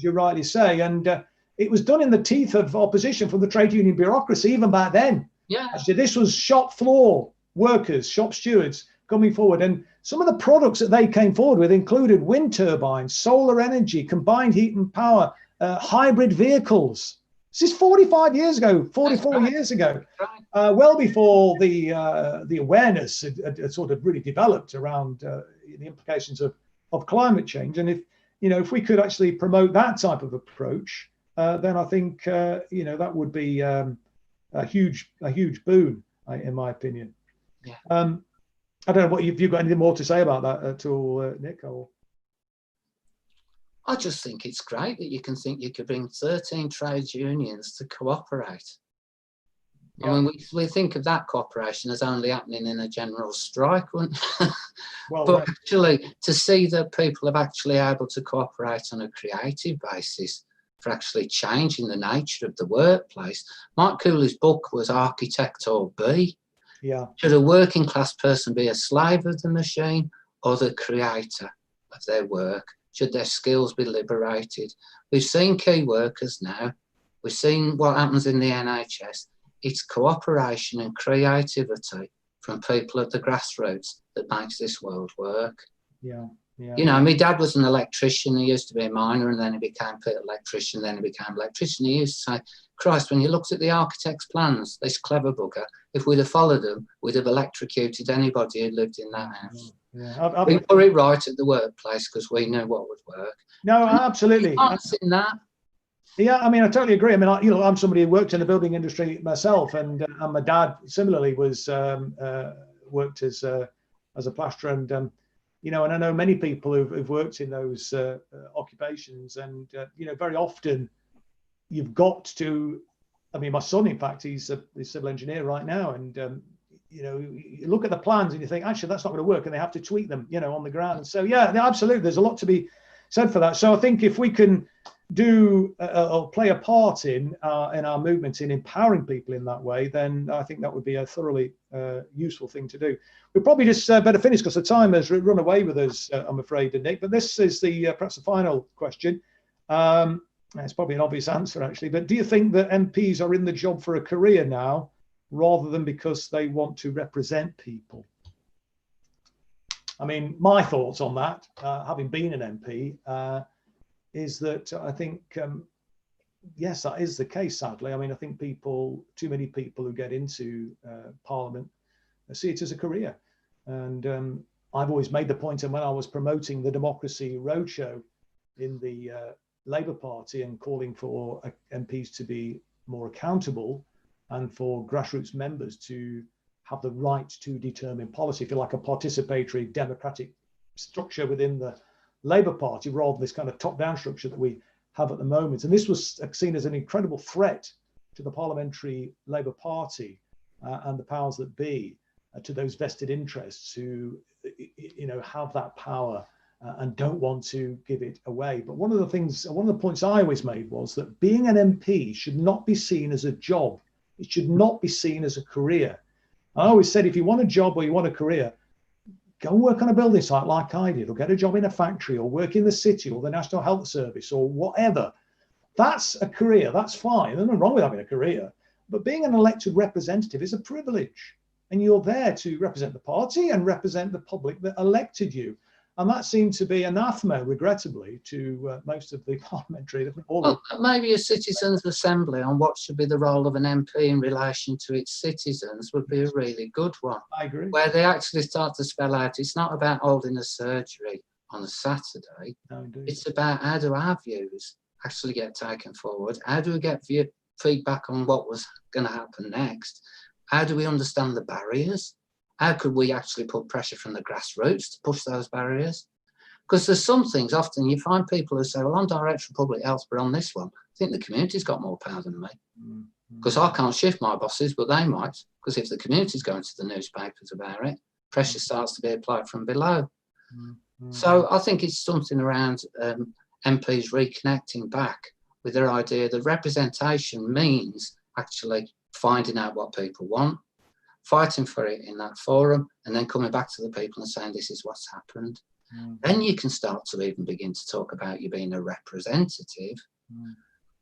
rightly say, and it was done in the teeth of opposition from the trade union bureaucracy even back then. Yeah. Actually, this was shop floor workers, shop stewards coming forward, and some of the products that they came forward with included wind turbines, solar energy, combined heat and power, hybrid vehicles. This is 44 years ago, well before the awareness had sort of really developed around the implications of climate change. And if we could actually promote that type of approach, then I think that would be a huge boon, in my opinion. Yeah. I don't know, if you've got anything more to say about that at all, Nick? Or I just think it's great that you could bring 13 trade unions to cooperate. Yeah. I mean, we think of that cooperation as only happening in a general strike, wouldn't well, but right. Actually, to see that people have actually able to cooperate on a creative basis for actually changing the nature of the workplace. Mike Cooley's book was Architect or Be. Yeah. Should a working class person be a slave of the machine or the creator of their work? Should their skills be liberated? We've seen key workers now. We've seen what happens in the NHS. It's cooperation and creativity from people at the grassroots that makes this world work. Yeah. Yeah. You know, my dad was an electrician. He used to be a miner, and then he became an electrician, then he became an electrician. He used to say, Christ, when you looked at the architect's plans, this clever bugger, if we'd have followed them, we'd have electrocuted anybody who lived in that house. Yeah. We put it right at the workplace because we knew what would work. No, absolutely. I've seen that. Yeah, I mean, I totally agree. I mean, I'm somebody who worked in the building industry myself, and my dad similarly was worked as a plasterer, and you know, and I know many people who've worked in those occupations, and you know, very often you've got to. I mean, my son, in fact, he's a civil engineer right now, and you know, you look at the plans and you think, actually, that's not going to work, and they have to tweak them, you know, on the ground. And so, yeah, absolutely, there's a lot to be said for that. So I think if we can do or play a part in our movement in empowering people in that way, then I think that would be a thoroughly useful thing to do. We'll probably just better finish because the time has run away with us, I'm afraid, Nick. But this is perhaps the final question. It's probably an obvious answer, actually. But do you think that MPs are in the job for a career now, rather than because they want to represent people? I mean, my thoughts on that, having been an MP, is that I think, yes, that is the case, sadly. I mean, I think too many people who get into Parliament see it as a career. And I've always made the point, and when I was promoting the Democracy Roadshow in the Labour Party and calling for MPs to be more accountable and for grassroots members to have the right to determine policy, if you like, a participatory democratic structure within the Labour Party rather than this kind of top-down structure that we have at the moment. And this was seen as an incredible threat to the parliamentary Labour Party and the powers that be, to those vested interests who, you know, have that power and don't want to give it away. But one of the points I always made was that being an MP should not be seen as a job. It should not be seen as a career. I always said, if you want a job or you want a career, go and work on a building site like I did, or get a job in a factory, or work in the city, or the National Health Service, or whatever. That's a career. That's fine. There's nothing wrong with having a career. But being an elected representative is a privilege. And you're there to represent the party and represent the public that elected you. And that seemed to be anathema, regrettably, to most of the parliamentary. Well, maybe a citizens' assembly on what should be the role of an MP in relation to its citizens would be a really good one. I agree. Where they actually start to spell out, it's not about holding a surgery on a Saturday. No, it's about how do our views actually get taken forward? How do we get feedback on what was going to happen next? How do we understand the barriers? How could we actually put pressure from the grassroots to push those barriers? Because there's some things, often you find people who say, well, I'm Director of Public Health, but on this one, I think the community's got more power than me. Because I can't shift my bosses, but they might. Because if the community's going to the newspapers about it, pressure starts to be applied from below. So I think it's something around MPs reconnecting back with their idea that representation means actually finding out what people want, fighting for it in that forum, and then coming back to the people and saying, this is what's happened. Then you can start to even begin to talk about you being a representative.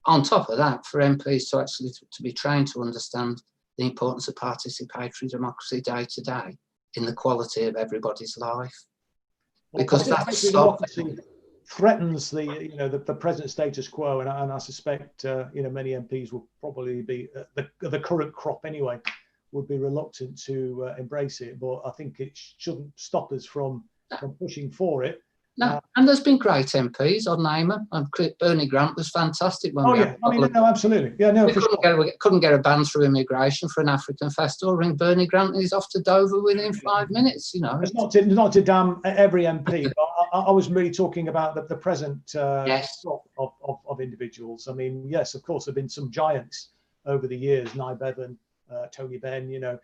On top of that, for MPs to actually to be trained to understand the importance of participatory democracy day to day in the quality of everybody's life. Well, because that's democracy threatens the present status quo, and I suspect many MPs will probably be the current crop anyway, would be reluctant to embrace it, but I think it shouldn't stop us from pushing for it. No, and there's been great MPs, I'd name them. Bernie Grant was fantastic. When absolutely. Yeah, no, we couldn't get a ban through immigration for an African festival. Ring Bernie Grant and he's off to Dover within 5 minutes, you know. It's not to damn every MP, but I was really talking about the present crop of individuals. I mean, yes, of course, there have been some giants over the years, Nye Bevan, Tony Benn,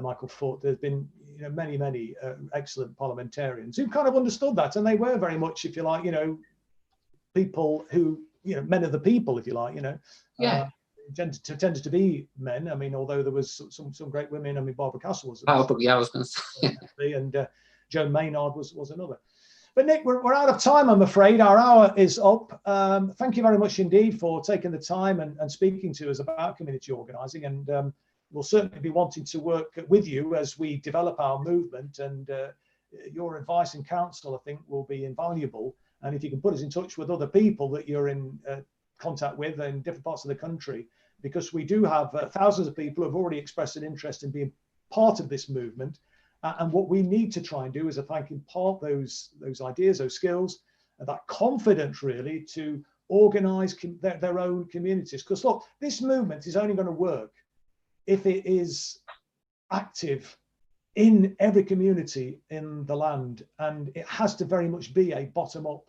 Michael Foot. There's been many excellent parliamentarians who kind of understood that, and they were very much, if you like, people who men of the people, if you like, tended to be men. I mean, although there was some great women. I mean, Barbara Castle was. Oh, but yeah, I was going to say. And Joan Maynard was another. But Nick, we're out of time, I'm afraid. Our hour is up. Thank you very much indeed for taking the time and speaking to us about community organising. And we'll certainly be wanting to work with you as we develop our movement. And your advice and counsel, I think, will be invaluable. And if you can put us in touch with other people that you're in contact with in different parts of the country, because we do have thousands of people who have already expressed an interest in being part of this movement. And what we need to try and do is, if I can impart those ideas, those skills, that confidence really to organise their own communities. Because look, this movement is only going to work if it is active in every community in the land, and it has to very much be a bottom-up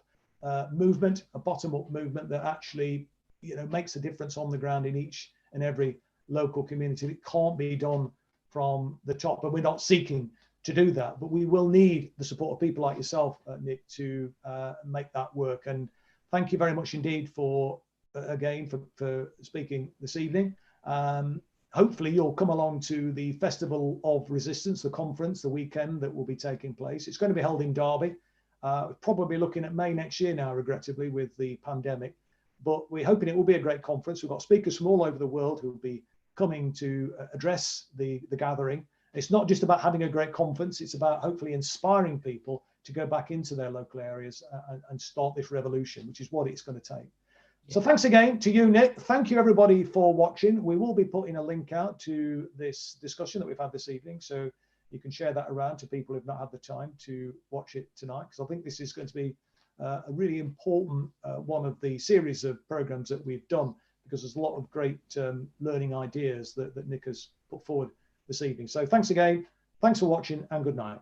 movement, that actually, makes a difference on the ground in each and every local community. It can't be done from the top, and we're not seeking to do that, but we will need the support of people like yourself, Nick, to make that work. And thank you very much indeed for speaking this evening. Hopefully you'll come along to the Festival of Resistance, the conference, the weekend that will be taking place. It's going to be held in Derby, probably looking at May next year now, regrettably, with the pandemic. But we're hoping it will be a great conference. We've got speakers from all over the world who will be coming to address the gathering. It's not just about having a great conference, it's about hopefully inspiring people to go back into their local areas and start this revolution, which is what it's going to take. Yeah. So thanks again to you, Nick. Thank you everybody for watching. We will be putting a link out to this discussion that we've had this evening, so you can share that around to people who've not had the time to watch it tonight, because I think this is going to be a really important one of the series of programs that we've done, because there's a lot of great learning ideas that Nick has put forward this evening. So thanks again, thanks for watching, and good night.